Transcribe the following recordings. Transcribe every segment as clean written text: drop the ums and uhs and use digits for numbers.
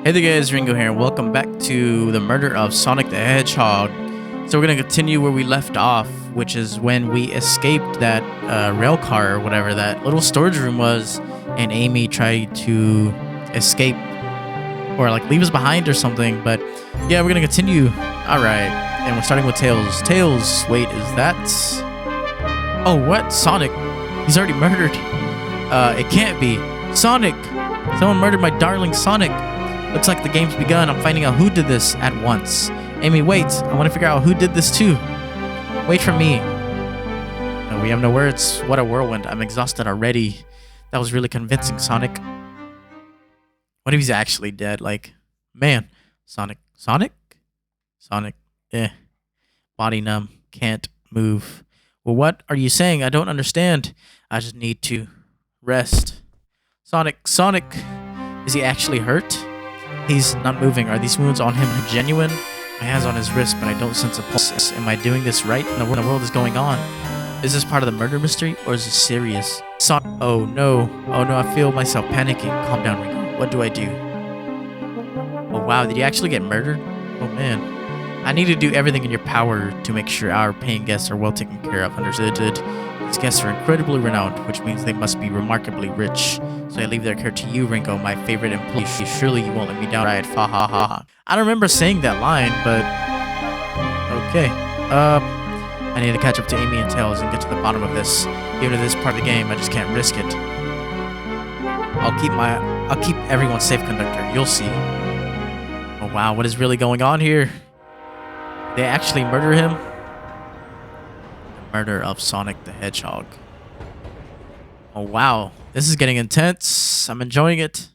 Hey there guys, Ringo here, and welcome back to the murder of Sonic the Hedgehog. So we're going to continue where we left off, which is when we escaped that rail car or whatever that little storage room was, and Amy tried to escape or like leave us behind or something. But yeah, we're going to continue. Alright, and we're starting with Tails. Tails, wait, is that... Oh, what? Sonic? He's already murdered. It can't be. Sonic! Someone murdered my darling Sonic. Looks like the game's begun. I'm finding out who did this at once. Amy, wait. I want to figure out who did this too. Wait for me. No, we have no words. What a whirlwind. I'm exhausted already. That was really convincing, Sonic. What if he's actually dead? Like, man. Sonic. Sonic? Sonic. Body numb. Can't move. Well, what are you saying? I don't understand. I just need to rest. Sonic. Sonic. Is he actually hurt? He's not moving. Are these wounds on him genuine? My hand's on his wrist, but I don't sense a pulse. Am I doing this right? What in the world is going on? Is this part of the murder mystery, or is this serious? Oh no. Oh no, I feel myself panicking. Calm down, Ringo. What do I do? Oh wow, did he actually get murdered? Oh man. I need to do everything in your power to make sure our paying guests are well taken care of. Understood? These guests are incredibly renowned, which means they must be remarkably rich. So I leave their care to you, Ringo, my favorite employee. Surely you won't let me down, right? Fa ha ha ha. I don't remember saying that line, but... Okay. I need to catch up to Amy and Tails and get to the bottom of this. Even if this is part of the game, I just can't risk it. I'll keep everyone safe, conductor. You'll see. Oh wow, what is really going on here? They actually murder him? The murder of Sonic the Hedgehog. Oh wow, this is getting intense. I'm enjoying it.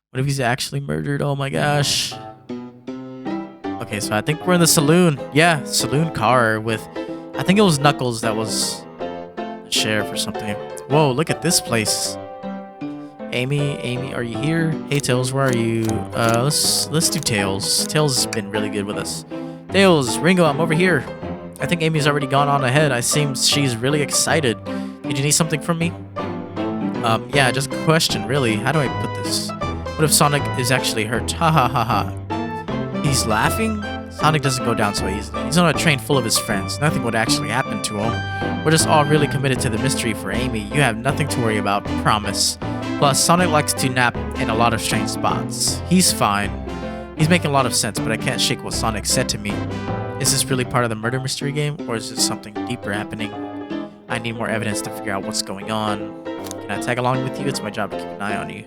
What if he's actually murdered? Oh my gosh. Okay, so I think we're in the saloon. Yeah, saloon car with... I think it was Knuckles that was the sheriff or something. Whoa, look at this place. Amy, are you here? Hey Tails, where are you? Let's do Tails. Tails has been really good with us. Tails, Ringo, I'm over here. I think Amy's already gone on ahead. I seems she's really excited. Did you need something from me? Yeah, just a question, really. How do I put this? What if Sonic is actually hurt? Ha ha ha ha. He's laughing? Sonic doesn't go down so easily. He's on a train full of his friends. Nothing would actually happen to him. We're just all really committed to the mystery for Amy. You have nothing to worry about, promise. Plus, Sonic likes to nap in a lot of strange spots. He's fine. He's making a lot of sense, but I can't shake what Sonic said to me. Is this really part of the murder mystery game, or is this something deeper happening? I need more evidence to figure out what's going on. Can I tag along with you? It's my job to keep an eye on you.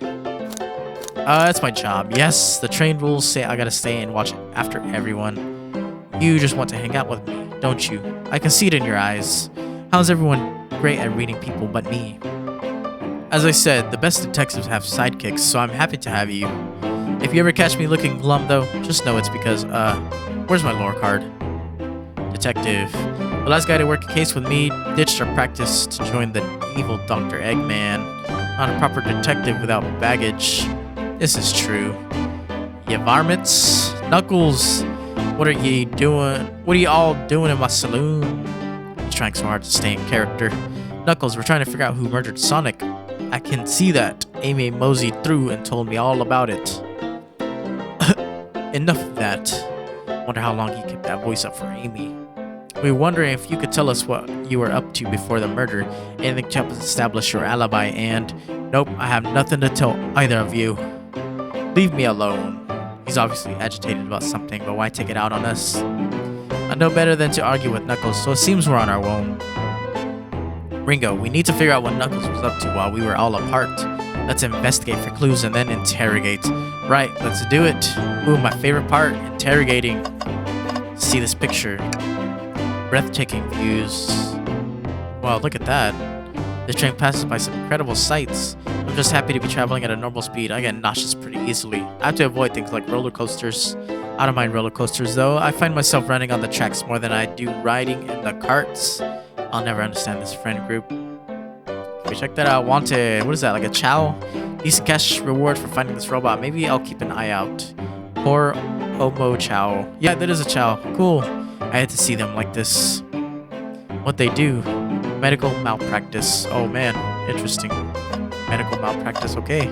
That's my job. Yes, the train rules say I gotta stay and watch after everyone. You just want to hang out with me, don't you? I can see it in your eyes. How's everyone great at reading people but me? As I said, the best detectives have sidekicks, so I'm happy to have you. If you ever catch me looking glum though, just know it's because, where's my lore card? Detective. The last guy to work a case with me ditched our practice to join the evil Dr. Eggman. Not a proper detective without baggage. This is true. You varmints. Knuckles, what are ye doing? What are you all doing in my saloon? He's trying so hard to stay in character. Knuckles, we're trying to figure out who murdered Sonic. I can see that. Amy moseyed through and told me all about it. Enough of that. Wonder how long he kept that voice up for Amy. We were wondering if you could tell us what you were up to before the murder. Anything to help us establish your alibi, and... Nope, I have nothing to tell either of you. Leave me alone. He's obviously agitated about something, but why take it out on us? I know better than to argue with Knuckles, so it seems we're on our own. Ringo, we need to figure out what Knuckles was up to while we were all apart. Let's investigate for clues and then interrogate. Right, let's do it. Ooh, my favorite part, interrogating. See this picture. Breathtaking views. Wow, look at that. This train passes by some incredible sights. I'm just happy to be traveling at a normal speed. I get nauseous pretty easily. I have to avoid things like roller coasters. I don't mind roller coasters though. I find myself running on the tracks more than I do riding in the carts. I'll never understand this friend group. Okay, check that out. Wanted. What is that? Like a chow? Decent cash reward for finding this robot. Maybe I'll keep an eye out. Poor Omo Chow. Yeah, that is a chow. Cool. I had to see them like this. What they do? Medical malpractice. Oh man, interesting. Medical malpractice. Okay.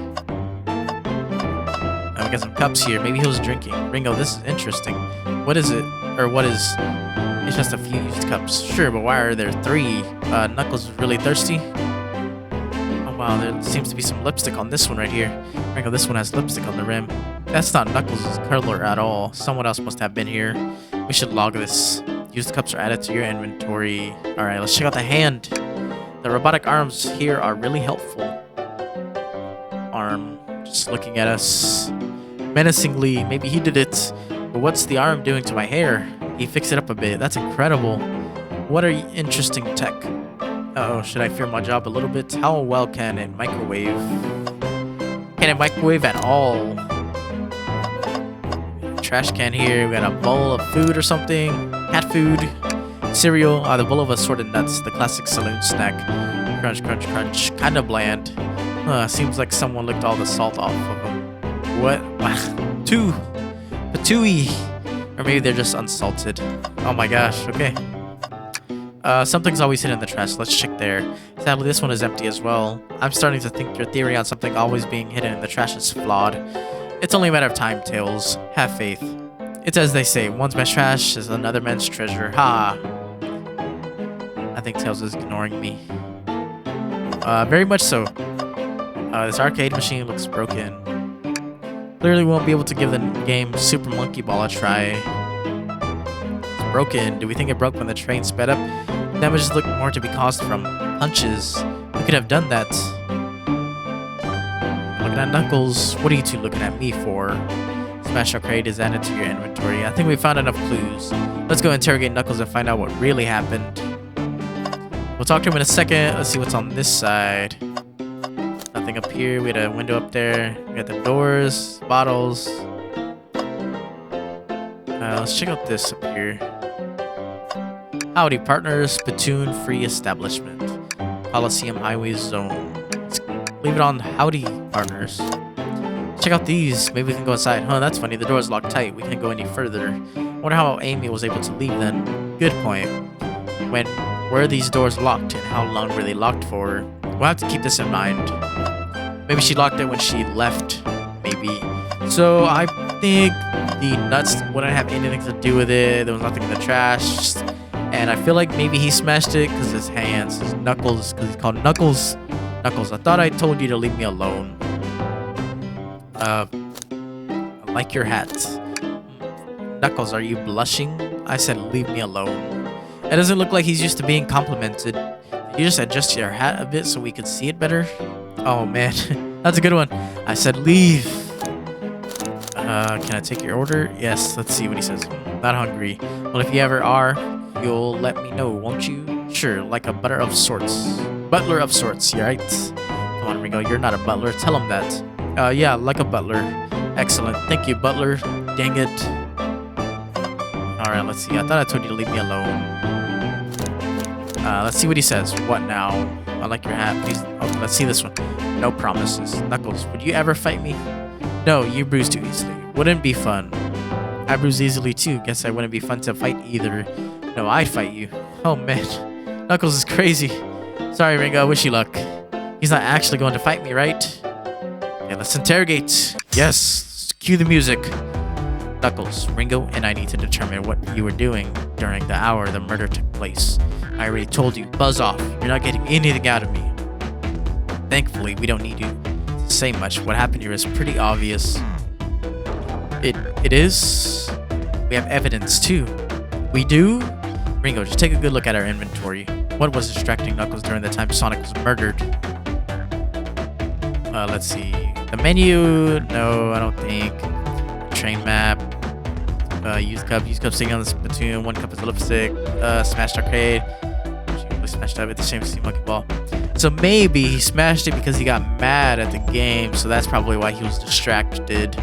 We got some cups here. Maybe he was drinking. Ringo, this is interesting. What is it? Or what is... It's just a few used cups. Sure, but why are there 3? Knuckles is really thirsty. Oh wow, there seems to be some lipstick on this one right here. Ringo, this one has lipstick on the rim. That's not Knuckles' color at all. Someone else must have been here. We should log this. Used cups are added to your inventory. Alright, let's check out the hand. The robotic arms here are really helpful. Arm, just looking at us menacingly. Maybe he did it. But what's the arm doing to my hair? He fixed it up a bit. That's incredible. What are interesting tech? Uh-oh, should I fear my job a little bit? How well can it microwave? Can it microwave at all? Trash can here. We got a bowl of food or something. Cat food. Cereal. The bowl of assorted nuts. The classic saloon snack. Crunch, crunch, crunch. Kind of bland. Seems like someone licked all the salt off of them. What? Patooey. Or maybe they're just unsalted. Oh my gosh. Okay. Something's always hidden in the trash. Let's check there. Sadly, this one is empty as well. I'm starting to think your theory on something always being hidden in the trash is flawed. It's only a matter of time, Tails. Have faith. It's as they say, one's man's trash is another man's treasure. Ha! I think Tails is ignoring me. Very much so. This arcade machine looks broken. Clearly won't be able to give the game Super Monkey Ball a try. It's broken. Do we think it broke when the train sped up? Damages look more to be caused from punches. We could have done that. Looking at Knuckles. What are you two looking at me for? Smash Arcade is added to your inventory. I think we found enough clues. Let's go interrogate Knuckles and find out what really happened. We'll talk to him in a second. Let's see what's on this side. Nothing up here. We had a window up there. We got the doors, bottles. Let's check out this up here. Howdy, partners. Platoon free establishment. Coliseum Highway Zone. Let's leave it on howdy, partners. Check out these. Maybe we can go inside. Huh, that's funny. The door is locked tight. We can't go any further. Wonder how Amy was able to leave then. Good point. When were these doors locked and how long were they locked for? We'll have to keep this in mind. Maybe she locked it when she left. Maybe. So I think the nuts wouldn't have anything to do with it. There was nothing in the trash. And I feel like maybe he smashed it because his hands, his knuckles, because he's called Knuckles. Knuckles, I thought I told you to leave me alone. I like your hat. Knuckles, are you blushing? I said leave me alone. It doesn't look like he's used to being complimented. Did you just adjust your hat a bit so we could see it better? Oh man, that's a good one. I said leave. Can I take your order? Yes, let's see what he says. Not hungry. Well, if you ever are, you'll let me know, won't you? Sure, like a butler of sorts. Butler of sorts, you right? Come on, Ringo, you're not a butler. Tell him that. Yeah, like a butler. Excellent. Thank you, butler. Dang it. Alright, let's see. I thought I told you to leave me alone. Let's see what he says. What now? I like your hat. Please. Oh, let's see this one. No promises. Knuckles, would you ever fight me? No, you bruise too easily. Wouldn't be fun. I bruise easily too. Guess I wouldn't be fun to fight either. No, I'd fight you. Oh man. Knuckles is crazy. Sorry, Ringo. Wish you luck. He's not actually going to fight me, right? Okay, let's interrogate. Yes. Cue the music. Knuckles, Ringo, and I need to determine what you were doing during the hour the murder took place. I already told you. Buzz off. You're not getting anything out of me. Thankfully, we don't need you to say much. What happened here is pretty obvious. It is? We have evidence, too. We do? Ringo, just take a good look at our inventory. What was distracting Knuckles during the time Sonic was murdered? Let's see. The menu? No, I don't think. Train map. Used cup sitting on the spittoon. 1 cup is lipstick. Smashed arcade. She really smashed up at the same monkey ball. So maybe he smashed it because he got mad at the game. So that's probably why he was distracted.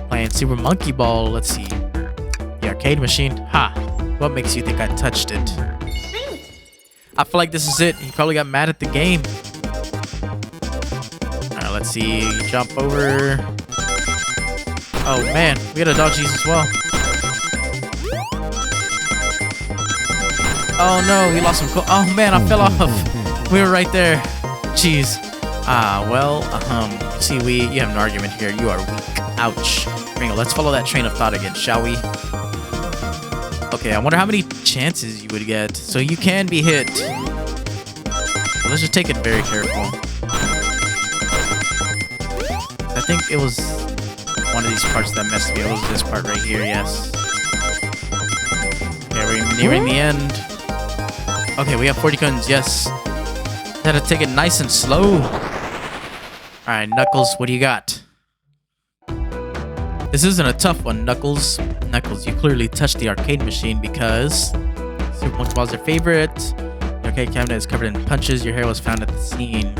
Playing Super Monkey Ball. Let's see. The arcade machine. Ha! What makes you think I touched it? I feel like this is it. He probably got mad at the game. Alright, let's see. Jump over. Oh man, we gotta dodge these as well. Oh no, we lost some oh man, I fell off. We were right there. Jeez. You see, you have an argument here. You are weak. Ouch. Ringo, let's follow that train of thought again, shall we? Okay, I wonder how many chances you would get. So you can be hit. So let's just take it very careful. I think it was one of these parts that messed me up. It was this part right here, yes. Okay, we're nearing the end. Okay, we have 40 coins, yes. Gotta take it nice and slow. Alright, Knuckles, what do you got? This isn't a tough one, Knuckles. Knuckles, you clearly touched the arcade machine because Super Monkey Ball is your favorite. The arcade cabinet is covered in punches. Your hair was found at the scene.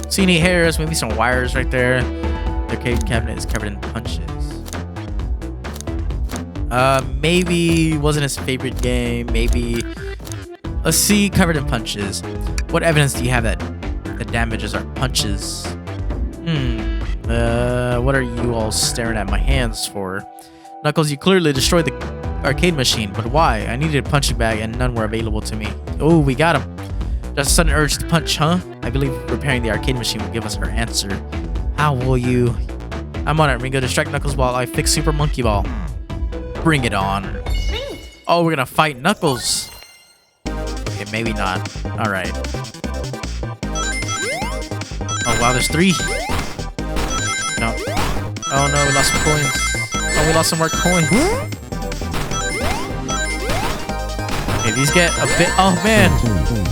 See any hairs? Maybe some wires right there. The arcade cabinet is covered in punches. Maybe wasn't his favorite game. Maybe. Let's see, covered in punches. What evidence do you have that the damages are punches? What are you all staring at my hands for? Knuckles, you clearly destroyed the arcade machine, but why? I needed a punching bag and none were available to me. Oh, we got him. Just a sudden urge to punch, huh? I believe repairing the arcade machine will give us our answer. How will you? I'm on it, Ringo. Distract Knuckles while I fix Super Monkey Ball. Bring it on. Oh, we're gonna fight Knuckles. Okay, maybe not. Alright. Oh, wow, there's 3. No. Oh no, we lost some coins. Oh, we lost some more coins. Okay, these get a bit... Oh, man.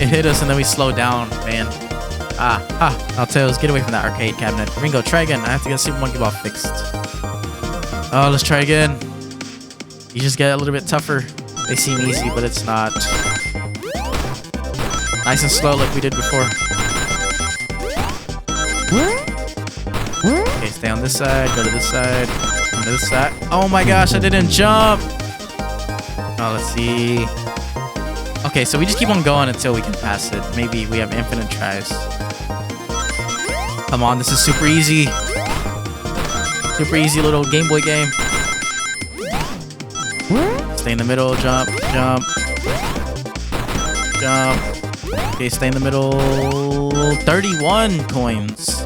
It hit us and then we slowed down, man. I'll tell you, get away from that arcade cabinet. Ringo, try again. I have to get Super Monkey Ball fixed. Oh, let's try again. You just get a little bit tougher. They seem easy, but it's not. Nice and slow like we did before. Okay, stay on this side, go to this side, on this side. Oh my gosh, I didn't jump! Oh, let's see. Okay, so we just keep on going until we can pass it. Maybe we have infinite tries. Come on, this is super easy. Super easy little Game Boy game. Stay in the middle, jump, jump. Jump. Okay, stay in the middle. 31 coins.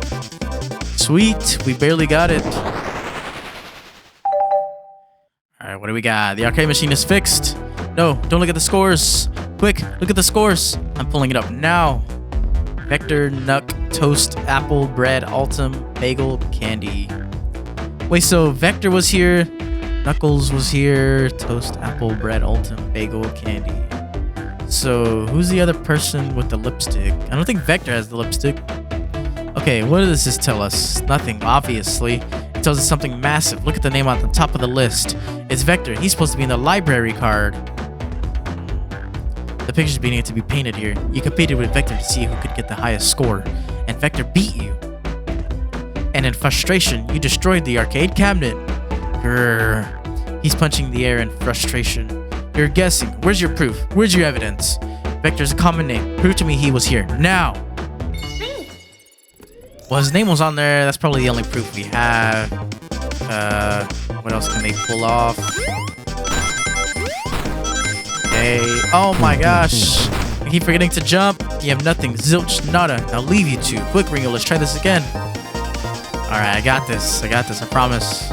Sweet, we barely got it. Alright, what do we got? The arcade machine is fixed. No, don't look at the scores. Quick, look at the scores. I'm pulling it up now. Vector, Nuck, Toast, Apple, Bread, Ultim, Bagel, Candy. Wait, so Vector was here, Knuckles was here, Toast, Apple, Bread, Ultim, Bagel, Candy. So, who's the other person with the lipstick? I don't think Vector has the lipstick. Okay, what does this tell us? Nothing, obviously. It tells us something massive. Look at the name on the top of the list. It's Vector. He's supposed to be in the library card. The picture's beginning to be painted here. You competed with Vector to see who could get the highest score. And Vector beat you. And in frustration, you destroyed the arcade cabinet. Grrr. He's punching the air in frustration. You're guessing. Where's your proof? Where's your evidence? Vector's a common name. Prove to me he was here. Now! Well, his name was on there. That's probably the only proof we have. What else can they pull off? Hey. Oh my gosh. I keep forgetting to jump. You have nothing. Zilch, nada. I'll leave you two. Quick, Ringo. Let's try this again. Alright, I got this. I got this. I promise.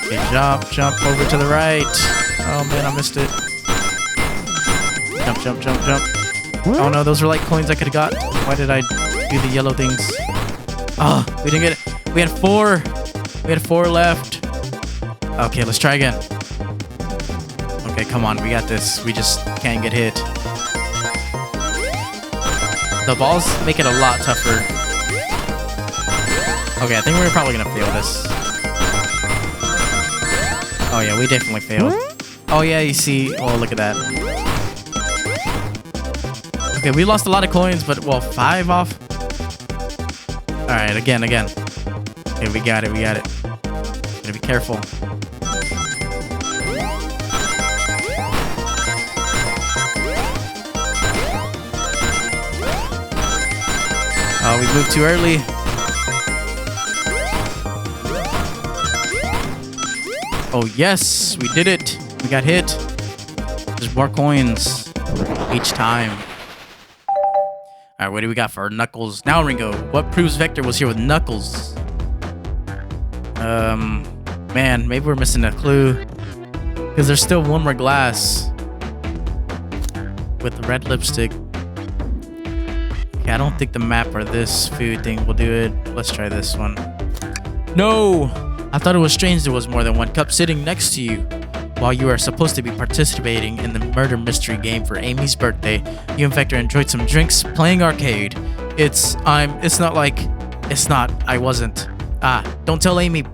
Okay, jump over to the right. Oh man, I missed it. Jump. Oh no, those were like coins I could have got. Why did I do the yellow things? Oh, we didn't get it. We had 4. We had 4 left. Okay, let's try again. Okay, come on. We got this. We just can't get hit. The balls make it a lot tougher. Okay, I think we're probably going to fail this. Oh yeah, we definitely failed. Oh yeah, you see. Oh, look at that. Okay, we lost a lot of coins, but, well, 5 off. Alright, again. Okay, we got it. Gotta be careful. Oh, we moved too early. Oh, yes, we did it. We got hit. There's more coins each time. Alright, what do we got for Knuckles? Now, Ringo, what proves Vector was here with Knuckles? Man, maybe we're missing a clue. Because there's still one more glass. With the red lipstick. Okay, I don't think the map or this food thing will do it. Let's try this one. No! I thought it was strange there was more than one cup sitting next to you. While you are supposed to be participating in the murder mystery game for Amy's birthday, you and Vector enjoyed some drinks playing arcade. I wasn't. Don't tell Amy.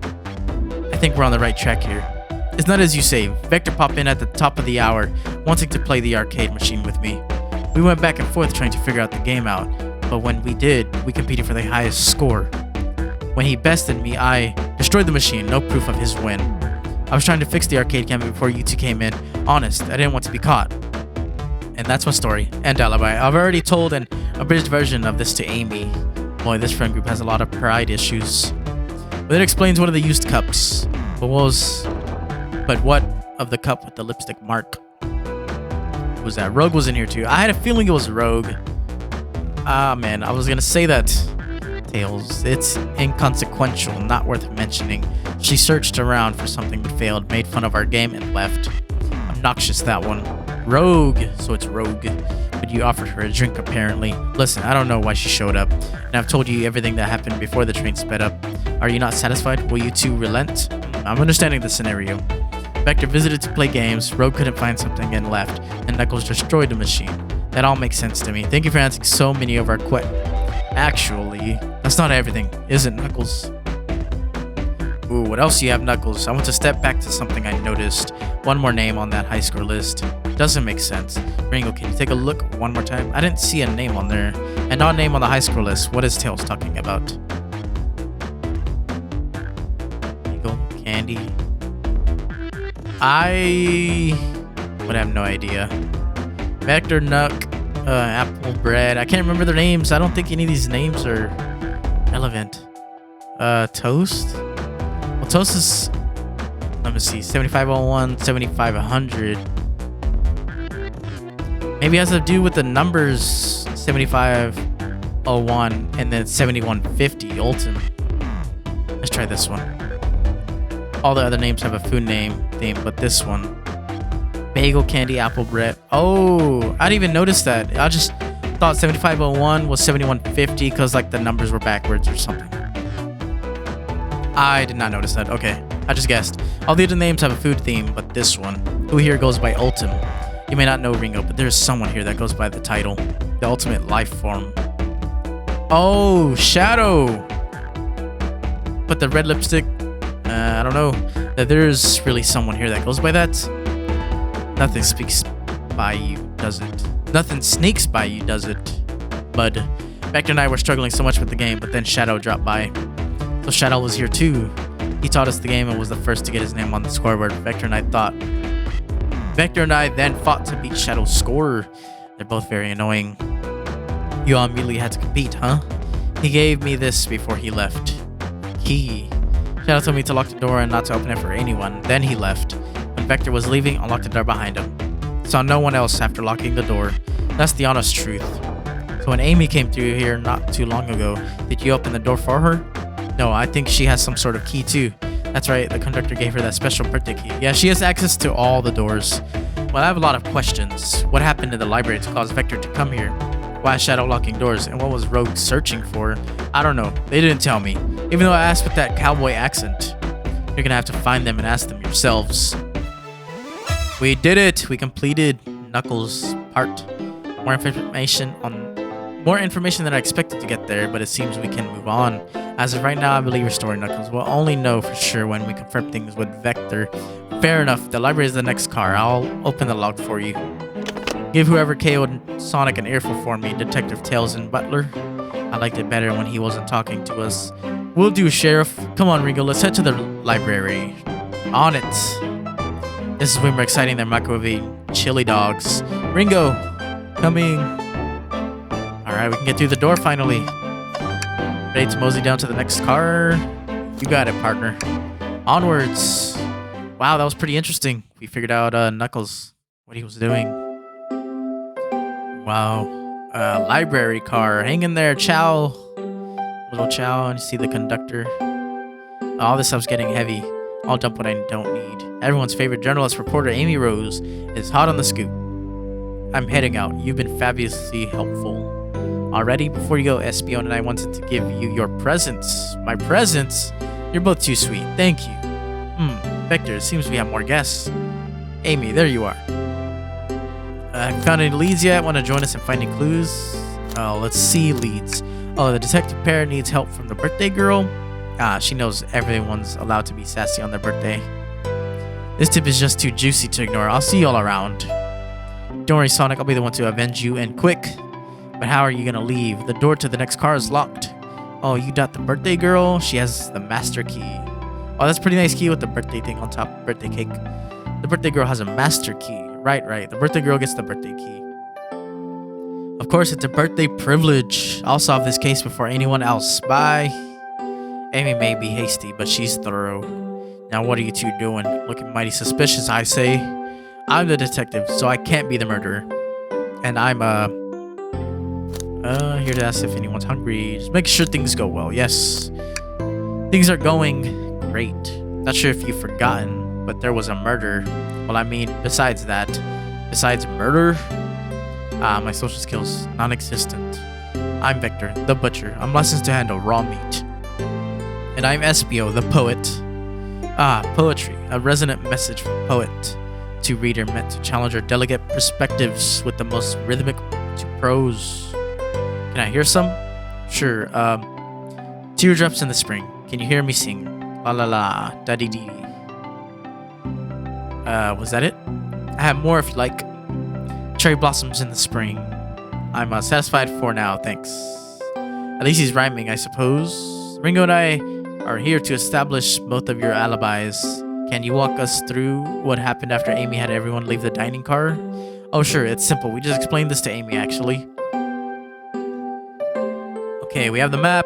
I think we're on the right track here. It's not as you say. Vector popped in at the top of the hour, wanting to play the arcade machine with me. We went back and forth trying to figure out the game out, but when we did, we competed for the highest score. When he bested me, I destroyed the machine, no proof of his win. I was trying to fix the arcade cabinet before you two came in. Honest, I didn't want to be caught. And that's my story. And alibi. I've already told an abridged version of this to Amy. Boy, this friend group has a lot of pride issues. But it explains one of the used cups. But what of the cup with the lipstick mark? Who was that? Rogue was in here too. I had a feeling it was Rogue. Man, I was gonna say that. Tails. It's inconsequential, not worth mentioning. She searched around for something but failed, made fun of our game, and left. Obnoxious, that one. Rogue. So it's Rogue. But you offered her a drink, apparently. Listen, I don't know why she showed up. And I've told you everything that happened before the train sped up. Are you not satisfied? Will you two relent? I'm understanding the scenario. Vector visited to play games, Rogue couldn't find something and left, and Knuckles destroyed the machine. That all makes sense to me. Thank you for answering so many of our questions. Actually, that's not everything, is it, Knuckles? Ooh, what else do you have, Knuckles? I want to step back to something I noticed. One more name on that high score list. Doesn't make sense. Ringo, can you take a look one more time? I didn't see a name on there. And not a name on the high score list. What is Tails talking about? Eagle, Candy. I would have no idea. Vector, Nuck, Apple, Bread. I can't remember their names. I don't think any of these names are relevant. Toast? Well, Toast is... Let me see. 7501, 7500. Maybe it has to do with the numbers 7501 and then 7150 Ultimate. Let's try this one. All the other names have a food name theme, but this one. Bagel, Candy, Apple, Bread. Oh, I didn't even notice that. I just thought 7501 was 7150 because like the numbers were backwards or something. I did not notice that. Okay, I just guessed. All the other names have a food theme, but this one. Who here goes by Ultim? You may not know Ringo, but there's someone here that goes by the title. The ultimate life form. Oh, Shadow! But the red lipstick, I don't know. There's really someone here that goes by that. Nothing speaks by you, does it? Nothing sneaks by you, does it? Bud. Vector and I were struggling so much with the game, but then Shadow dropped by. So Shadow was here too. He taught us the game and was the first to get his name on the scoreboard. Vector and I then fought to beat Shadow's score. They're both very annoying. You all immediately had to compete, huh? He gave me this before he left. Key. Shadow told me to lock the door and not to open it for anyone. Then he left. When Vector was leaving, I locked the door behind him. Saw no one else after locking the door. That's the honest truth. So when Amy came through here not too long ago, did you open the door for her? No, I think she has some sort of key too. That's right, the conductor gave her that special birthday key. Yeah, she has access to all the doors. Well, I have a lot of questions. What happened in the library to cause Vector to come here? Why is Shadow locking doors? And what was Rogue searching for? I don't know. They didn't tell me. Even though I asked with that cowboy accent. You're gonna have to find them and ask them yourselves. We did it! We completed Knuckles' part. More information than I expected to get there, but it seems we can move on. As of right now, I believe restoring Knuckles. We'll only know for sure when we confirm things with Vector. Fair enough. The library is the next car. I'll open the log for you. Give whoever KO'd Sonic an earful for me, Detective Tails and Butler. I liked it better when he wasn't talking to us. Will do, Sheriff. Come on, Ringo. Let's head to the library. On it. This is way more exciting than microwaving chili dogs. Ringo, coming. Alright, we can get through the door finally. Ready to mosey down to the next car? You got it, partner. Onwards. Wow, that was pretty interesting. We figured out Knuckles, what he was doing. Wow. Library car. Hang in there, Chow. Little Chow. And you see the conductor. All this stuff's getting heavy. I'll dump what I don't need. Everyone's favorite journalist reporter, Amy Rose, is hot on the scoop. I'm heading out. You've been fabulously helpful. Already, before you go, Espio and I wanted to give you your presents. My presents? You're both too sweet. Thank you. Vector, it seems we have more guests. Amy, there you are. Found any leads yet? Want to join us in finding clues? Oh, let's see leads. Oh, the detective pair needs help from the birthday girl. She knows everyone's allowed to be sassy on their birthday. This tip is just too juicy to ignore. I'll see you all around. Don't worry, Sonic. I'll be the one to avenge you, and quick. But how are you gonna leave? The door to the next car is locked. Oh, you got the birthday girl? She has the master key. Oh, that's a pretty nice key with the birthday thing on top. Birthday cake. The birthday girl has a master key. Right. The birthday girl gets the birthday key. Of course, it's a birthday privilege. I'll solve this case before anyone else. Bye. Amy may be hasty, but she's thorough. Now, what are you two doing? Looking mighty suspicious, I say. I'm the detective, so I can't be the murderer. And I'm, here to ask if anyone's hungry. Just make sure things go well. Yes. Things are going great. Not sure if you've forgotten, but there was a murder. Well, I mean, besides that. Besides murder? My social skills, non-existent. I'm Vector, the butcher. I'm licensed to handle raw meat. And I'm Espio, the poet. Poetry. A resonant message from poet to reader meant to challenge our delicate perspectives with the most rhythmic to prose. Can I hear some? Sure. Teardrops in the spring. Can you hear me sing? La la la, da dee dee. Was that it? I have more if you like. Cherry blossoms in the spring. I'm satisfied for now, thanks. At least he's rhyming, I suppose. Ringo and I are here to establish both of your alibis. Can you walk us through what happened after Amy had everyone leave the dining car? Oh, sure, it's simple. We just explained this to Amy, actually. Okay, we have the map.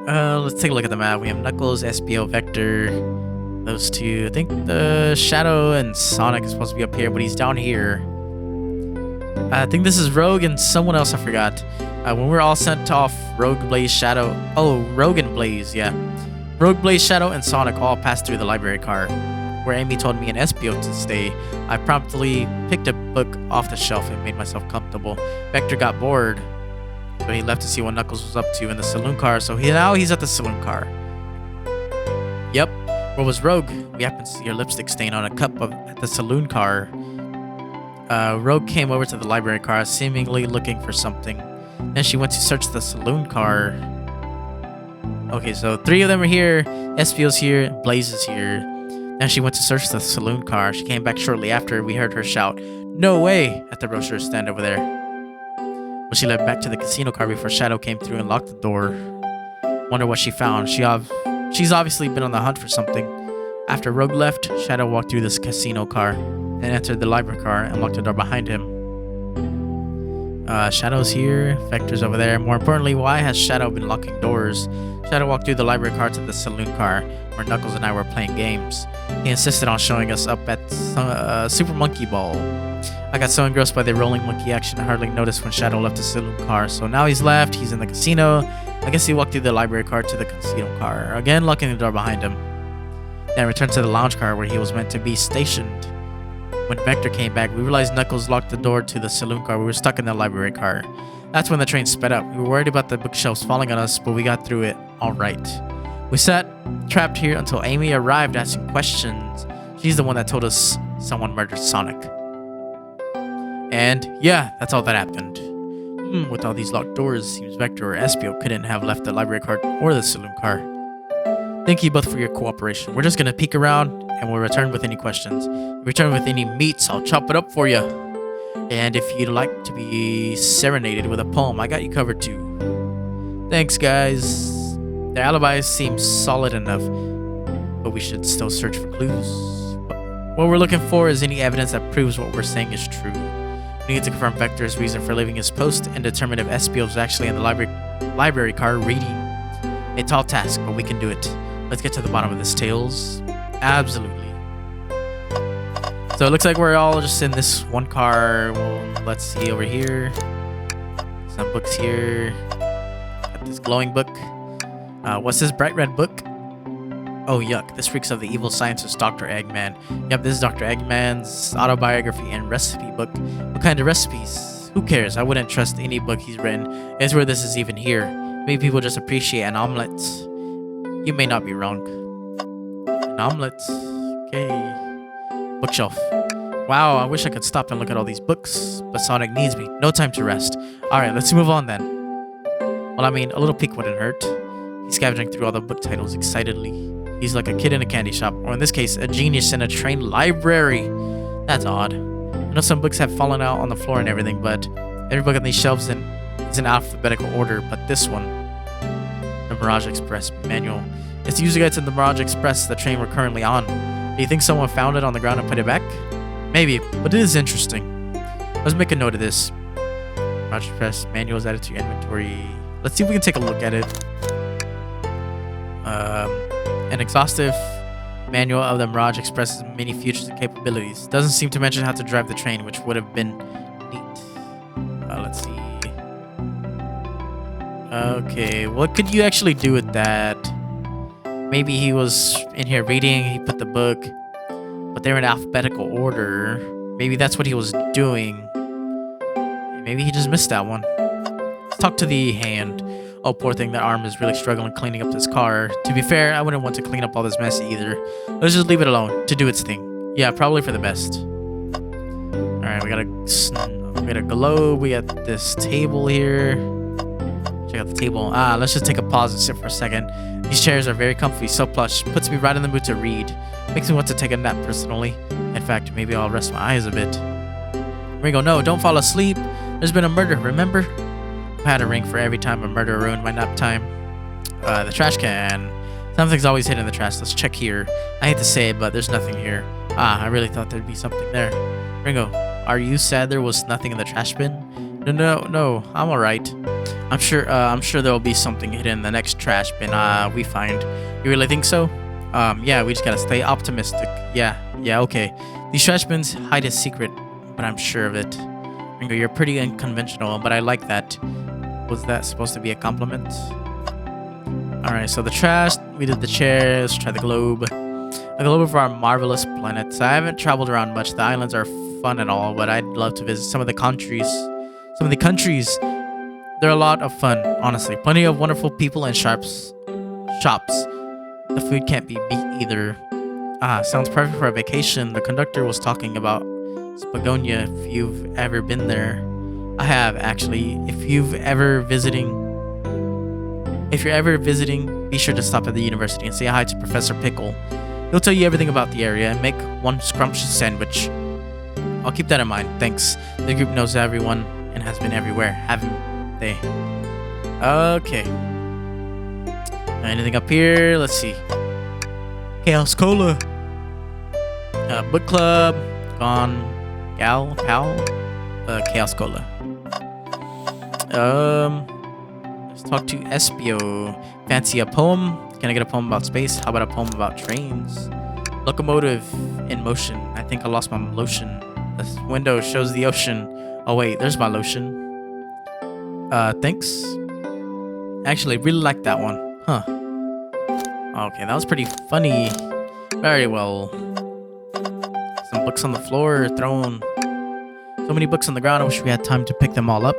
Let's take a look at the map. We have Knuckles, Espio, Vector. Those two. I think the Shadow and Sonic is supposed to be up here, but he's down here. I think this is Rogue and someone else I forgot. When we're all sent off, Rogue, Blaze, Shadow... Oh, Rogue and Blaze, yeah. Rogue, Blaze, Shadow, and Sonic all passed through the library car, where Amy told me and Espio to stay. I promptly picked a book off the shelf and made myself comfortable. Vector got bored, so he left to see what Knuckles was up to in the saloon car, so now he's at the saloon car. Yep. Where was Rogue? We happened to see her lipstick stain on a cup at the saloon car. Rogue came over to the library car, seemingly looking for something. Then she went to search the saloon car. Okay, so 3 of them are here. Espio's here. Blaze is here. Then she went to search the saloon car. She came back shortly after. We heard her shout, "No way!" at the grocer's stand over there. Well, she led back to the casino car before Shadow came through and locked the door. Wonder what she found. She's obviously been on the hunt for something. After Rogue left, Shadow walked through this casino car and entered the library car and locked the door behind him. Shadow's here. Vector's over there. More importantly, why has Shadow been locking doors? Shadow walked through the library car to the saloon car, where Knuckles and I were playing games. He insisted on showing us up at Super Monkey Ball. I got so engrossed by the rolling monkey action I hardly noticed when Shadow left the saloon car. So now he's left. He's in the casino. I guess he walked through the library car to the casino car, again locking the door behind him. Then returned to the lounge car where he was meant to be stationed. When Vector came back, we realized Knuckles locked the door to the saloon car. We were stuck in the library car. That's when the train sped up. We were worried about the bookshelves falling on us, but we got through it all right. We sat trapped here until Amy arrived asking questions. She's the one that told us someone murdered Sonic. And yeah, that's all that happened. With all these locked doors, seems Vector or Espio couldn't have left the library car or the saloon car. Thank you both for your cooperation. We're just gonna peek around and we'll return with any questions. If you return with any meats, I'll chop it up for you. And if you'd like to be serenaded with a poem, I got you covered too. Thanks, guys. The alibis seem solid enough, but we should still search for clues. What we're looking for is any evidence that proves what we're saying is true. We need to confirm Vector's reason for leaving his post and determine if Espio is actually in the library car reading. A tall task, but we can do it. Let's get to the bottom of this, Tails. Absolutely. So it looks like we're all just in this one car. Well, let's see over here. Some books here. Got this glowing book. What's this bright red book? Oh, yuck. This reeks of the evil scientist Dr. Eggman. Yep, this is Dr. Eggman's autobiography and recipe book. What kind of recipes? Who cares? I wouldn't trust any book he's written. It's where this is even here. Maybe people just appreciate an omelet. You may not be wrong. An omelet. Okay. Bookshelf. Wow, I wish I could stop and look at all these books, but Sonic needs me. No time to rest. Alright, let's move on then. Well, I mean, a little peek wouldn't hurt. He's scavenging through all the book titles excitedly. He's like a kid in a candy shop, or in this case, a genius in a trained library. That's odd. I know some books have fallen out on the floor and everything, but every book on these shelves is in alphabetical order, but this one, the Mirage Express manual. It's the user guide to the Mirage Express, the train we're currently on. Do you think someone found it on the ground and put it back? Maybe, but it is interesting. Let's make a note of this. Mirage Express manual is added to your inventory. Let's see if we can take a look at it. An exhaustive manual of the Mirage Express's many features and capabilities. Doesn't seem to mention how to drive the train, which would have been neat. Let's see. Okay, what could you actually do with that? Maybe he was in here reading, he put the book, but they're in alphabetical order. Maybe that's what he was doing. Maybe he just missed that one. Let's talk to the hand. Oh, poor thing, that arm is really struggling cleaning up this car. To be fair, I wouldn't want to clean up all this mess either. Let's just leave it alone to do its thing. Yeah, probably for the best. Alright, we got a globe. We got this table here. Check out the table. Let's just take a pause and sit for a second. These chairs are very comfy, so plush. Puts me right in the mood to read. Makes me want to take a nap personally. In fact, maybe I'll rest my eyes a bit. Ringo, no, don't fall asleep. There's been a murder, remember? I had a ring for every time a murderer ruined my nap time. The trash can. Something's always hidden in the trash. Let's check here. I hate to say it, but there's nothing here. I really thought there'd be something there. Ringo, are you sad there was nothing in the trash bin? No, I'm alright. I'm sure there'll be something hidden in the next trash bin we find. You really think so? Yeah, we just gotta stay optimistic. Yeah, okay. These trash bins hide a secret, but I'm sure of it. Ringo, you're pretty unconventional, but I like that. Was that supposed to be a compliment? Alright, so the trash, we did the chairs, try the globe. A globe of our marvelous planets. I haven't traveled around much. The islands are fun and all, but I'd love to visit some of the countries. They're a lot of fun, honestly. Plenty of wonderful people and shops. The food can't be beat either. Sounds perfect for a vacation. The conductor was talking about Spagonia, if you've ever been there. I have, actually. If you're ever visiting, be sure to stop at the university and say hi to Professor Pickle. He'll tell you everything about the area and make one scrumptious sandwich. I'll keep that in mind, thanks. The group knows everyone and has been everywhere, haven't they? Okay. Anything up here? Let's see. Chaos Cola. Book club. Gone. Gal. Pal. Chaos Cola. Let's talk to Espio. Fancy a poem? Can I get a poem about space? How about a poem about trains? Locomotive in motion. I think I lost my lotion. This window shows the ocean. Oh wait, there's my lotion. Thanks. Actually, really like that one. Huh. Okay, that was pretty funny. Very well. Some books on the floor thrown. So many books on the ground. I wish we had time to pick them all up.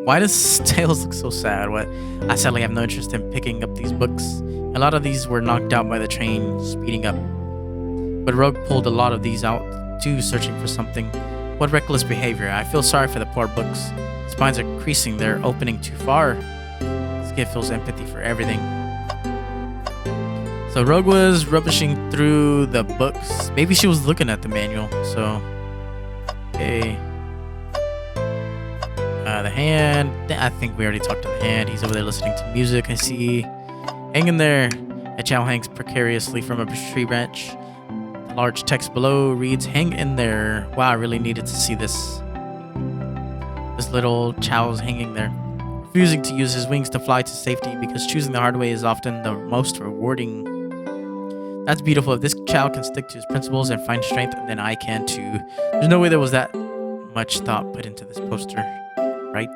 Why does Tails look so sad? What? I sadly have no interest in picking up these books. A lot of these were knocked out by the train speeding up. But Rogue pulled a lot of these out too, searching for something. What reckless behavior. I feel sorry for the poor books. Spines are creasing. They're opening too far. This kid feels empathy for everything. So Rogue was rubbishing through the books. Maybe she was looking at the manual. So, okay. The hand. I think we already talked to the hand. He's over there listening to music. I see. Hang in there. A chow hangs precariously from a tree branch. The large text below reads, "Hang in there." Wow, I really needed to see this. This little chow's hanging there, refusing to use his wings to fly to safety because choosing the hard way is often the most rewarding. That's beautiful. If this child can stick to his principles and find strength, then I can too. There's no way there was that much thought put into this poster. right?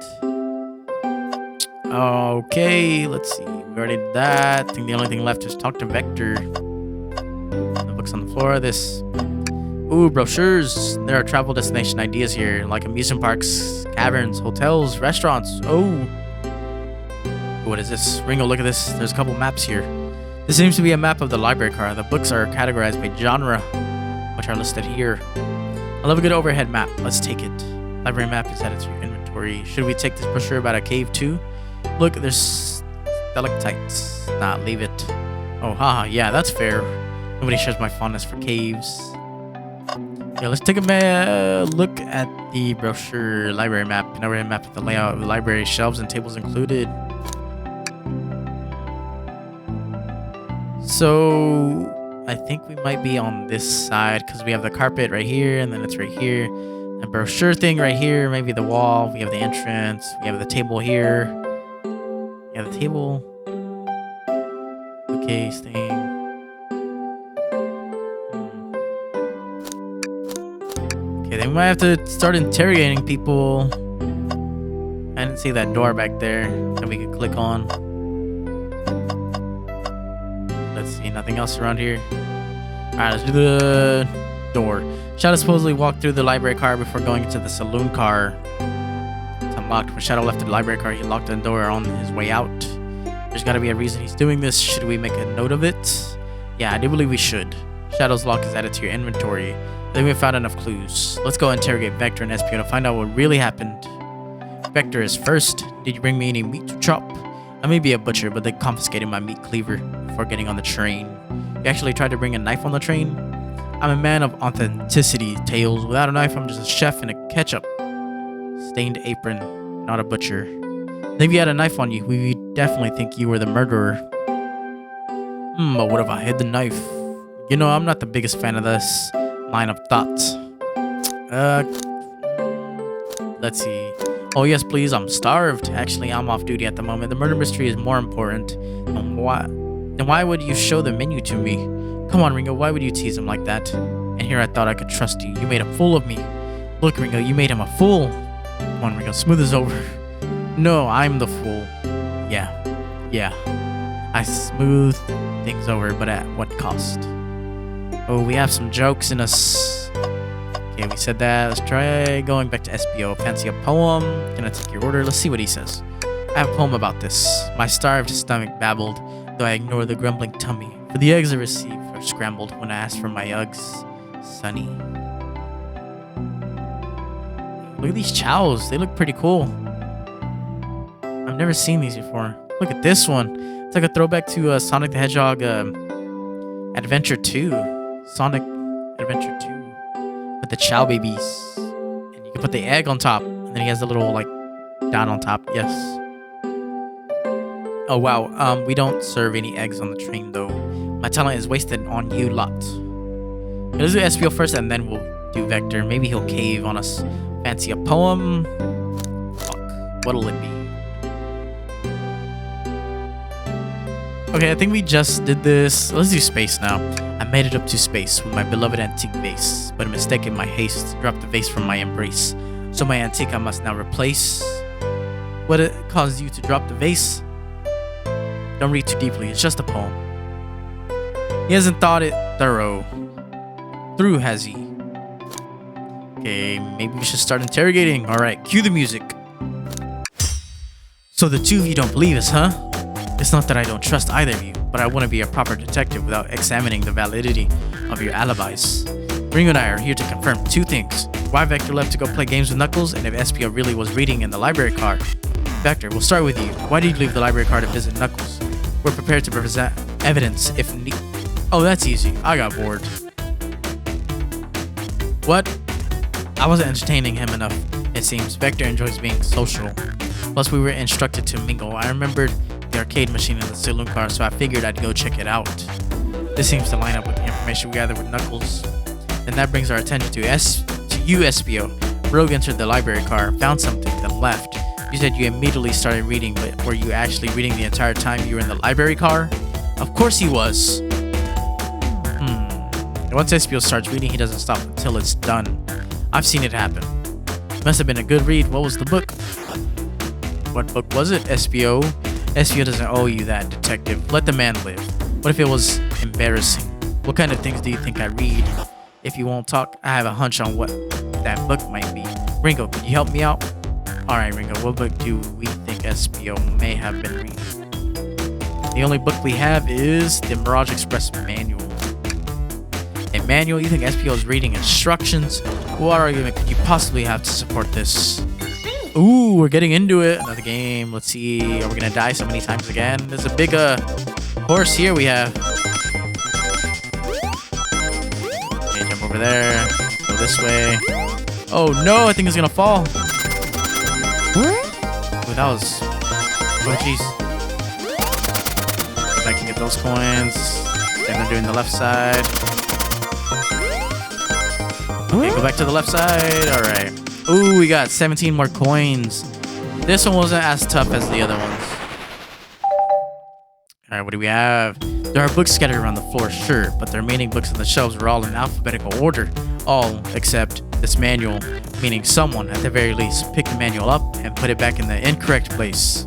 Okay, let's see. We already did that. I think the only thing left is talk to Vector. The book's on the floor. This. Ooh, brochures. There are travel destination ideas here, like amusement parks, caverns, hotels, restaurants. Oh. What is this? Ringo, look at this. There's a couple maps here. This seems to be a map of the library car. The books are categorized by genre, which are listed here. I love a good overhead map. Let's take it. Library map is added to your inventory. Should we take this brochure about a cave too? Look, there's stalactites. Nah, leave it. Oh, haha, yeah, that's fair. Nobody shares my fondness for caves. Yeah, let's take a look at the brochure library map. An overhead map with the layout of the library, shelves and tables included. So I think we might be on this side because we have the carpet right here and then it's right here. The brochure thing right here, maybe the wall. We have the entrance. We have the table here. We have the table. Bookcase thing. Okay, then we might have to start interrogating people. I didn't see that door back there that we could click on. Let's see, nothing else around here. Alright, let's do the door. Shadow supposedly walked through the library car before going into the saloon car. It's unlocked. When Shadow left the library car, he locked the door on his way out. There's gotta be a reason he's doing this. Should we make a note of it? Yeah, I do believe we should. Shadow's lock is added to your inventory. I think we found enough clues. Let's go interrogate Vector and Espio to find out what really happened. Vector is first. Did you bring me any meat to chop? I may be a butcher, but they confiscated my meat cleaver before getting on the train. You actually tried to bring a knife on the train? I'm a man of authenticity, Tails. Without a knife, I'm just a chef in a ketchup stained apron, not a butcher. If you had a knife on you, we would definitely think you were the murderer. But what if I hid the knife? You know, I'm not the biggest fan of this line of thoughts. Let's see. Oh, yes, please. I'm starved. Actually, I'm off duty at the moment. The murder mystery is more important. Then why would you show the menu to me? Come on, Ringo. Why would you tease him like that? And here I thought I could trust you. You made a fool of me. Look, Ringo, you made him a fool. Come on, Ringo. Smooth this over. No, I'm the fool. Yeah. I smooth things over, but at what cost? Oh, we have some jokes in us. Okay, we said that. Let's try going back to Espio. Fancy a poem? Can I take your order? Let's see what he says. I have a poem about this. My starved stomach babbled, though I ignored the grumbling tummy. For the eggs I received were scrambled when I asked for my Uggs. Sunny. Look at these chows. They look pretty cool. I've never seen these before. Look at this one. It's like a throwback to Sonic the Hedgehog Adventure 2. Sonic Adventure 2. With the chow babies. And you can put the egg on top. And then he has a little, like, down on top. Yes. Oh, wow. We don't serve any eggs on the train, though. My talent is wasted on you lot. Okay, let's do Espio first, and then we'll do Vector. Maybe he'll cave on us. Fancy a poem? Fuck. What'll it be? Okay, I think we just did this. Let's do space now. I made it up to space with my beloved antique vase, but a mistake in my haste dropped the vase from my embrace. So my antique I must now replace. What it caused you to drop the vase? Don't read too deeply, it's just a poem. He hasn't thought it through, has he? Okay, maybe we should start interrogating. Alright, cue the music. So the two of you don't believe us, huh? It's not that I don't trust either of you, but I want to be a proper detective without examining the validity of your alibis. Ringo and I are here to confirm two things. Why Vector left to go play games with Knuckles, and if Espio really was reading in the library car. Vector, we'll start with you. Why did you leave the library car to visit Knuckles? We're prepared to present evidence if need. Oh, that's easy. I got bored. What? I wasn't entertaining him enough, it seems. Vector enjoys being social. Plus, we were instructed to mingle. I remembered the arcade machine in the saloon car, so I figured I'd go check it out. This seems to line up with the information we gathered with Knuckles. And that brings our attention to you, Espio. Rogue entered the library car, found something, then left. You said you immediately started reading, but were you actually reading the entire time you were in the library car? Of course he was. Once Espio starts reading, he doesn't stop until it's done. I've seen it happen. Must have been a good read. What was the book? What book was it, Espio? Espio doesn't owe you that, detective. Let the man live. What if it was embarrassing? What kind of things do you think I read? If you won't talk, I have a hunch on what that book might be. Ringo, could you help me out? Alright, Ringo, what book do we think Espio may have been reading? The only book we have is the Mirage Express Manual. A manual? You think Espio is reading instructions? What argument could you possibly have to support this? Ooh, we're getting into it. Another game. Let's see. Are we gonna die so many times again? There's a big horse here we have. Okay, jump over there. Go this way. Oh no, I think it's gonna fall. Ooh, that was... Oh jeez. If I can get those coins. Then they're doing the left side. Okay, go back to the left side. Alright. Ooh, we got 17 more coins. This one wasn't as tough as the other ones. Alright, what do we have? There are books scattered around the floor, sure, but the remaining books on the shelves are all in alphabetical order. All except this manual, meaning someone, at the very least, picked the manual up and put it back in the incorrect place.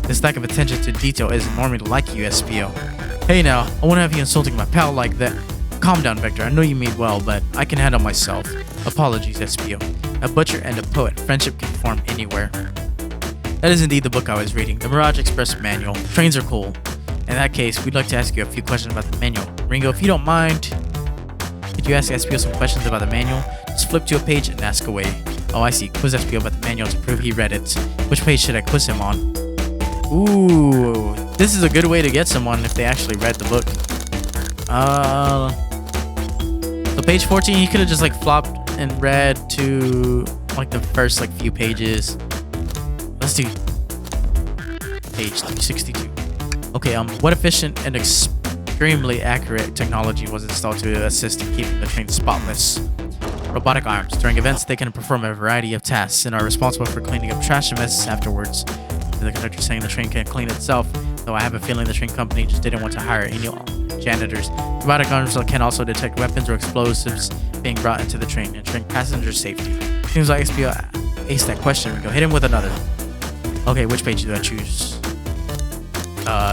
This lack of attention to detail isn't normally like you, Espio. Hey now, I won't have you insulting my pal like that. Calm down, Vector. I know you mean well, but I can handle myself. Apologies, Espio. A butcher and a poet. Friendship can form anywhere. That is indeed the book I was reading. The Mirage Express Manual. Trains are cool. In that case, we'd like to ask you a few questions about the manual. Ringo, if you don't mind, could you ask Espio some questions about the manual? Just flip to a page and ask away. Oh, I see. Quiz Espio about the manual to prove he read it. Which page should I quiz him on? Ooh, this is a good way to get someone if they actually read the book. So page 14, he could have just like flopped and read to like the first like few pages. Let's do page 362. Okay, what efficient and extremely accurate technology was installed to assist in keeping the train spotless? Robotic arms. During events, they can perform a variety of tasks and are responsible for cleaning up trash and messes afterwards. The conductor saying the train can clean itself, though I have a feeling the train company just didn't want to hire any janitors. Robotic arms can also detect weapons or explosives being brought into the train and train passenger safety. Seems like Espio aced that question. We go hit him with another. Okay, which page do I choose?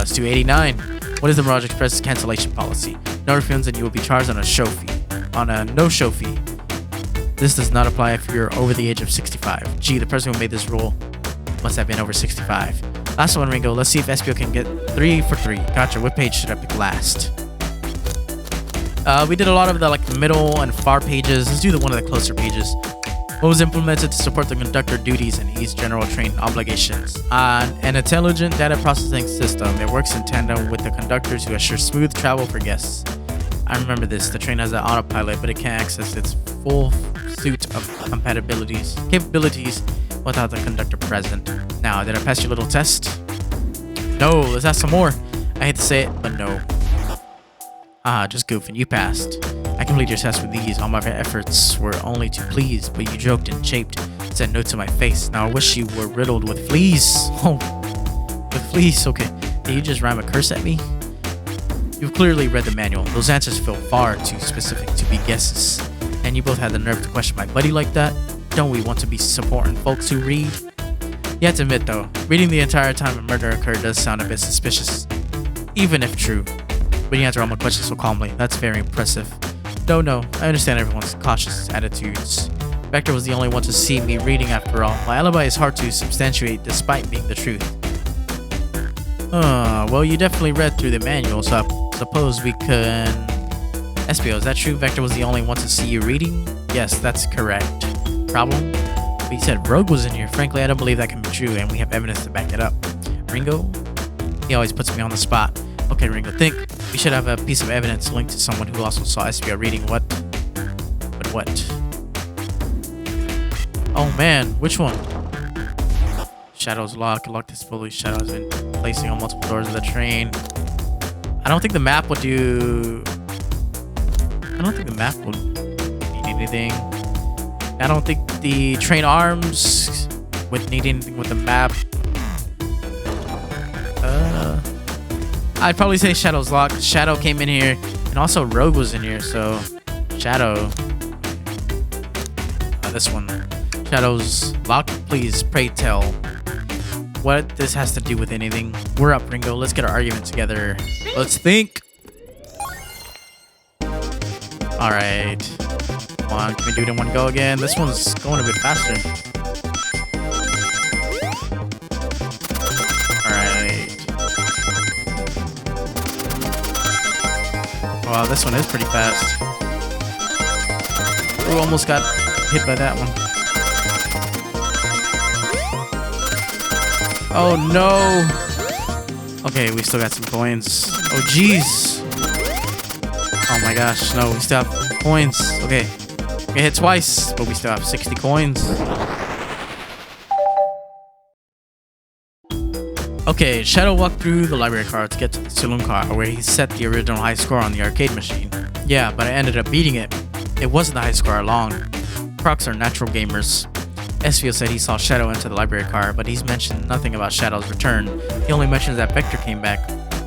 It's 289. What is the Mirage Express cancellation policy? No refunds and you will be charged on a show fee. On a no-show fee. This does not apply if you're over the age of 65. Gee, the person who made this rule must have been over 65. Last one, Ringo. Let's see if Espio can get 3 for 3. Gotcha. What page should I pick last? We did a lot of the like middle and far pages. Let's do one of the closer pages. What was implemented to support the conductor duties and ease general train obligations? An intelligent data processing system. It works in tandem with the conductors who assure smooth travel for guests. I remember this. The train has an autopilot, but it can't access its full suite of capabilities without the conductor present. Now, did I pass your little test? No, let's ask some more. I hate to say it, but no. Just goofing. You passed. I completed your test with these. All my efforts were only to please, but you joked and japed, said no to my face. Now I wish you were riddled with fleas. Oh, with fleas. Okay. Did you just rhyme a curse at me? You've clearly read the manual. Those answers feel far too specific to be guesses. And you both had the nerve to question my buddy like that? Don't we want to be supporting folks who read? You have to admit though, reading the entire time a murder occurred does sound a bit suspicious. Even if true. But you answer all my questions so calmly. That's very impressive. No, I understand everyone's cautious attitudes. Vector was the only one to see me reading after all. My alibi is hard to substantiate despite being the truth. Well, you definitely read through the manual, so I suppose we can... Espio, is that true? Vector was the only one to see you reading? Yes, that's correct. Problem? But you said Rogue was in here. Frankly, I don't believe that can be true, and we have evidence to back it up. Ringo? He always puts me on the spot. Okay, Ringo, think. We should have a piece of evidence linked to someone who also saw Espio reading what? But what? Oh man, which one? Shadow's lock. Lock this fully. Shadow has been placing on multiple doors of the train. I don't think the map would do... I don't think the map would need anything. I don't think the train arms would need anything with the map. I'd probably say Shadow's lock. Shadow came in here, and also Rogue was in here, so Shadow. This one. Shadow's lock, please, pray tell. what this has to do with anything. We're up, Ringo. Let's get our argument together. Let's think. Alright. Come on, can we do it in one go again? This one's going a bit faster. Alright. Wow, this one is pretty fast. Ooh, almost got hit by that one. Oh no! Okay, we still got some coins. Oh jeez! Oh my gosh, no, we still have coins. Okay, we hit twice, but we still have 60 coins. Okay, Shadow walked through the library car to get to the saloon car where he set the original high score on the arcade machine. Yeah, but I ended up beating it. It wasn't the high score alone. Crocs are natural gamers. Espio said he saw Shadow enter the library car, but he's mentioned nothing about Shadow's return. He only mentions that Vector came back.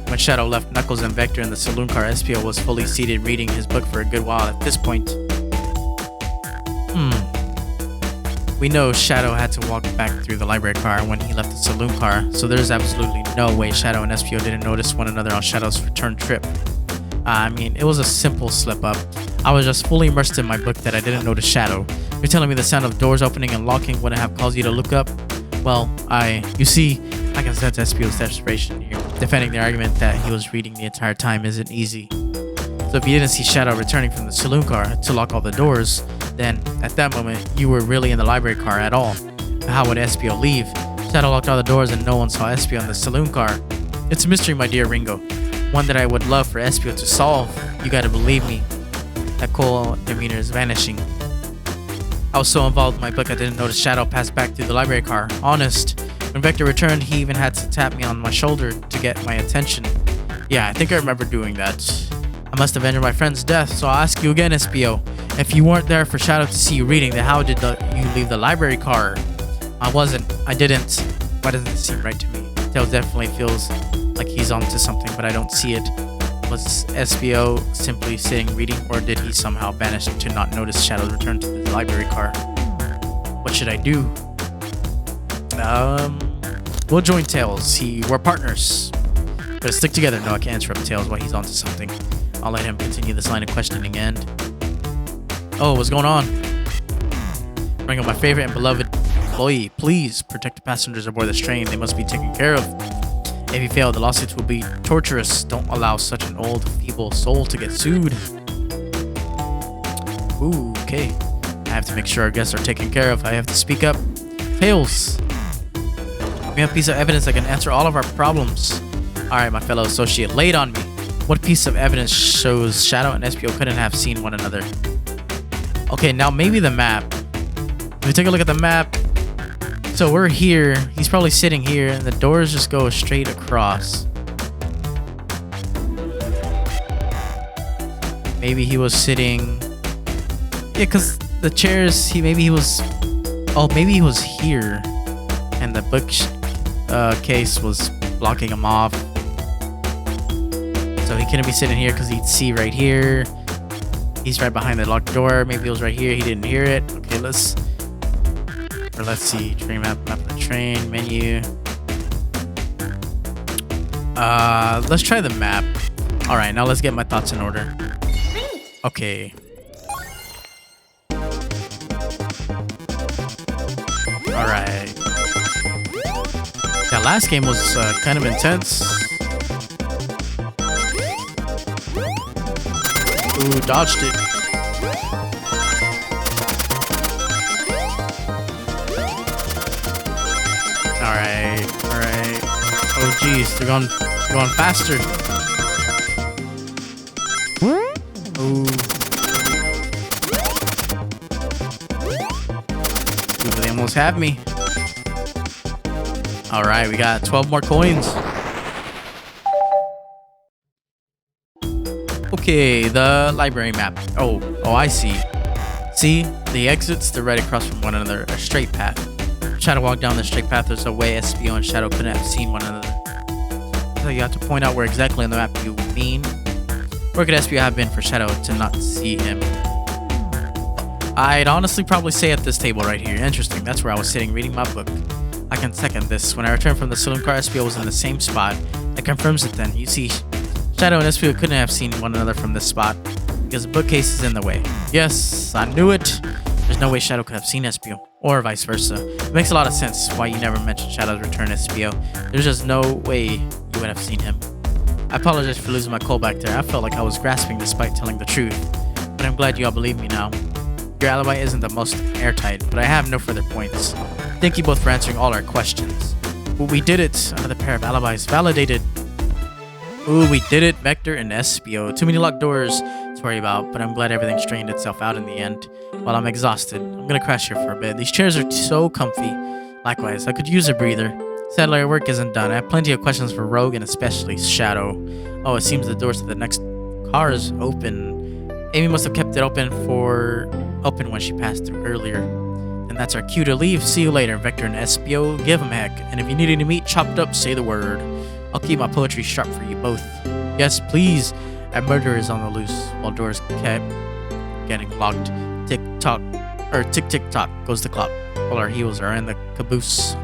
When Shadow left Knuckles and Vector in the saloon car, Espio was fully seated reading his book for a good while at this point. We know Shadow had to walk back through the library car when he left the saloon car, so there's absolutely no way Shadow and Espio didn't notice one another on Shadow's return trip. I mean, it was a simple slip-up. I was just fully immersed in my book that I didn't notice Shadow. You're telling me the sound of doors opening and locking wouldn't have caused you to look up? Well, you see, I can sense Espio's desperation here. Defending the argument that he was reading the entire time isn't easy. So if you didn't see Shadow returning from the saloon car to lock all the doors, then at that moment, you were really in the library car at all. How would Espio leave? Shadow locked all the doors and no one saw Espio in the saloon car. It's a mystery, my dear Ringo. One that I would love for Espio to solve. You gotta believe me. That cool demeanor is vanishing. I was so involved in my book I didn't notice Shadow pass back through the library car. Honest. When Vector returned, he even had to tap me on my shoulder to get my attention. Yeah, I think I remember doing that. I must have ended my friend's death, so I'll ask you again, Espio. If you weren't there for Shadow to see you reading, then how did you leave the library car? I wasn't. I didn't. Why doesn't it seem right to me? Tails definitely feels like he's onto something, but I don't see it. Was Espio simply sitting reading, or did he somehow vanish to not notice Shadow's return to the library car? What should I do? We'll join Tails. We're partners. Gotta stick together. No, I can't interrupt Tails while he's onto something. I'll let him continue this line of questioning and... Oh, what's going on? Bring up my favorite and beloved employee. Please protect the passengers aboard this train. They must be taken care of. If you fail, the lawsuits will be torturous. Don't allow such an old, feeble soul to get sued. Ooh, okay. I have to make sure our guests are taken care of. I have to speak up. Tails. We have a piece of evidence that can answer all of our problems. Alright, my fellow associate, lay it on me. What piece of evidence shows Shadow and Espio couldn't have seen one another? Okay, now maybe the map. If we take a look at the map, so we're here. He's probably sitting here, and the doors just go straight across. Maybe he was sitting... Yeah, because the chairs, maybe he was here, and the book case was blocking him off. So he couldn't be sitting here because he'd see right here. He's right behind the locked door. Maybe it was right here. He didn't hear it. Okay, let's see. Train map of the train menu. Let's try the map. All right, now let's get my thoughts in order. Okay. All right. That last game was kind of intense. Ooh, dodged it. Alright. Oh geez, they're going faster. Ooh. Ooh, they almost have me. Alright, we got 12 more coins. Okay, the library map. Oh, I see. See, the exits, they're right across from one another, a straight path. Shadow walked down the straight path. There's a way Espio and Shadow couldn't have seen one another. So you have to point out where exactly on the map you mean. Where could Espio have been for Shadow to not see him? I'd honestly probably say at this table right here. Interesting, that's where I was sitting reading my book. I can second this. When I returned from the saloon car, Espio was in the same spot. That confirms it then. You see, Shadow and Espio couldn't have seen one another from this spot because the bookcase is in the way. Yes, I knew it. There's no way Shadow could have seen Espio, or vice versa. It makes a lot of sense why you never mentioned Shadow's return, Espio. There's just no way you would have seen him. I apologize for losing my cool back there. I felt like I was grasping despite telling the truth. But I'm glad you all believe me now. Your alibi isn't the most airtight, but I have no further points. Thank you both for answering all our questions. Well, we did it. Another pair of alibis validated. Ooh, we did it. Vector and Espio. Too many locked doors to worry about, but I'm glad everything straightened itself out in the end. While I'm exhausted, I'm gonna crash here for a bit. These chairs are so comfy. Likewise, I could use a breather. Sadly, our work isn't done. I have plenty of questions for Rogue and especially Shadow. Oh, it seems the doors to the next car is open. Amy must have kept it open when she passed through earlier. And that's our cue to leave. See you later, Vector and Espio. Give them heck. And if you need any meat chopped up, say the word. I'll keep my poetry sharp for you both. Yes, please. A murderer is on the loose while doors kept getting locked. Tick tock, or tick tick tock goes the clock. While our heels are in the caboose.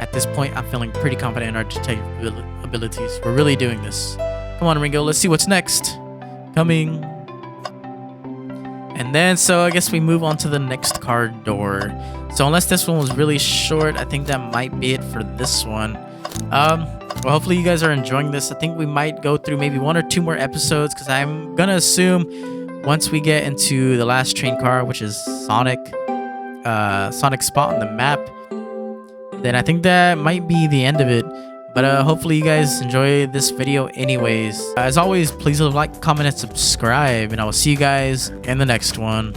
At this point, I'm feeling pretty confident in our detective abilities. We're really doing this. Come on, Ringo. Let's see what's next. Coming. And then, so I guess we move on to the next car door. So unless this one was really short, I think that might be it for this one. Well, hopefully you guys are enjoying this. I think we might go through maybe 1 or 2 more episodes because I'm gonna assume once we get into the last train car, which is Sonic's spot on the map, then I think that might be the end of it. But hopefully you guys enjoy this video anyways. As always, please leave a like, comment, and subscribe. And I will see you guys in the next one.